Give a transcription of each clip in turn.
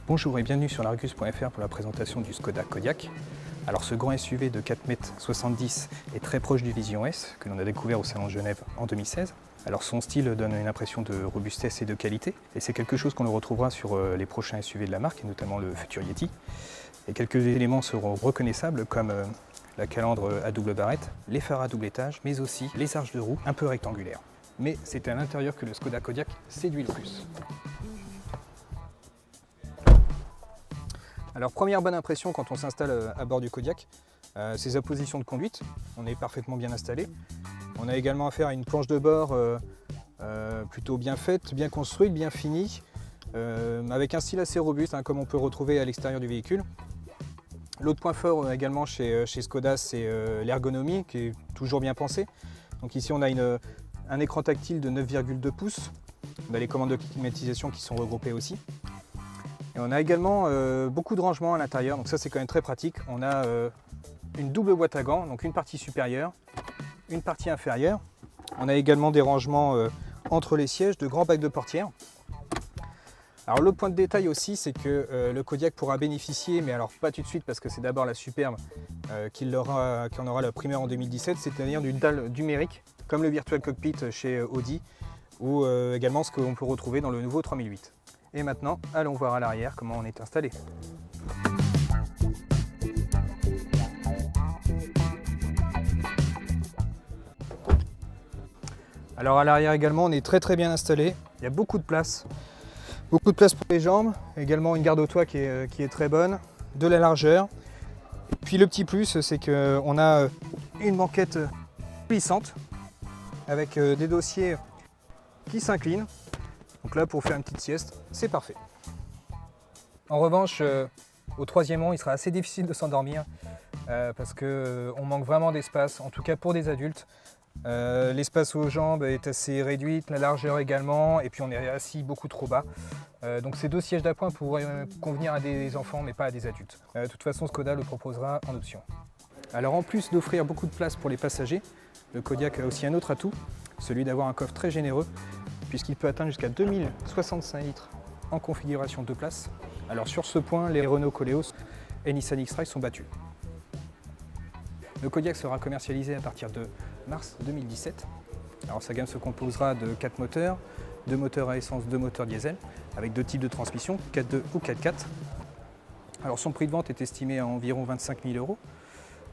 Bonjour et bienvenue sur l'Argus.fr pour la présentation du Skoda Kodiaq. Alors ce grand SUV de 4,70 m est très proche du Vision S que l'on a découvert au Salon de Genève en 2016. Alors son style donne une impression de robustesse et de qualité et c'est quelque chose qu'on retrouvera sur les prochains SUV de la marque et notamment le futur Yeti. Et quelques éléments seront reconnaissables comme la calandre à double barrette, les phares à double étage mais aussi les arches de roue un peu rectangulaires. Mais c'est à l'intérieur que le Skoda Kodiaq séduit le plus. Alors première bonne impression quand on s'installe à bord du Kodiaq, c'est sa position de conduite, on est parfaitement bien installé. On a également affaire à une planche de bord plutôt bien faite, bien construite, bien finie, avec un style assez robuste comme on peut retrouver à l'extérieur du véhicule. L'autre point fort également chez Skoda, c'est l'ergonomie qui est toujours bien pensée. Donc ici on a un écran tactile de 9,2 pouces, on a les commandes de climatisation qui sont regroupées aussi. Et on a également beaucoup de rangements à l'intérieur, donc ça c'est quand même très pratique. On a une double boîte à gants, donc une partie supérieure, une partie inférieure. On a également des rangements entre les sièges, de grands bacs de portière. Alors l'autre point de détail aussi, c'est que le Kodiaq pourra bénéficier, mais alors pas tout de suite parce que c'est d'abord la Superbe qui en aura la primeur en 2017, c'est-à-dire d'une dalle numérique, comme le Virtual Cockpit chez Audi, ou également ce qu'on peut retrouver dans le nouveau 3008. Et maintenant, allons voir à l'arrière comment on est installé. Alors à l'arrière également, on est très bien installé. Il y a beaucoup de place pour les jambes. Également une garde au toit qui est très bonne, de la largeur. Et puis le petit plus, c'est qu'on a une banquette plissante avec des dossiers qui s'inclinent. Donc là, pour faire une petite sieste, c'est parfait. En revanche, au troisième rang, il sera assez difficile de s'endormir parce qu'on manque vraiment d'espace, en tout cas pour des adultes. L'espace aux jambes est assez réduit, la largeur également, et puis on est assis beaucoup trop bas. Donc ces deux sièges d'appoint pourraient convenir à des enfants, mais pas à des adultes. De toute façon, Skoda le proposera en option. Alors en plus d'offrir beaucoup de place pour les passagers, le Kodiaq a aussi un autre atout, celui d'avoir un coffre très généreux, puisqu'il peut atteindre jusqu'à 2065 litres en configuration 2 places. Alors sur ce point, les Renault Koleos et Nissan X-Trail sont battus. Le Kodiaq sera commercialisé à partir de mars 2017. Alors sa gamme se composera de 4 moteurs, 2 moteurs à essence, 2 moteurs diesel, avec 2 types de transmission, 4.2 ou 4.4. Alors son prix de vente est estimé à environ 25 000 €.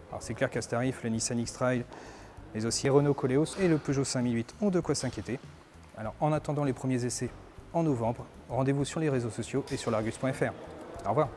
Alors c'est clair qu'à ce tarif, le Nissan X-Trail, mais aussi les Renault Koleos et le Peugeot 5008 ont de quoi s'inquiéter. Alors en attendant les premiers essais en novembre, rendez-vous sur les réseaux sociaux et sur l'Argus.fr. Au revoir.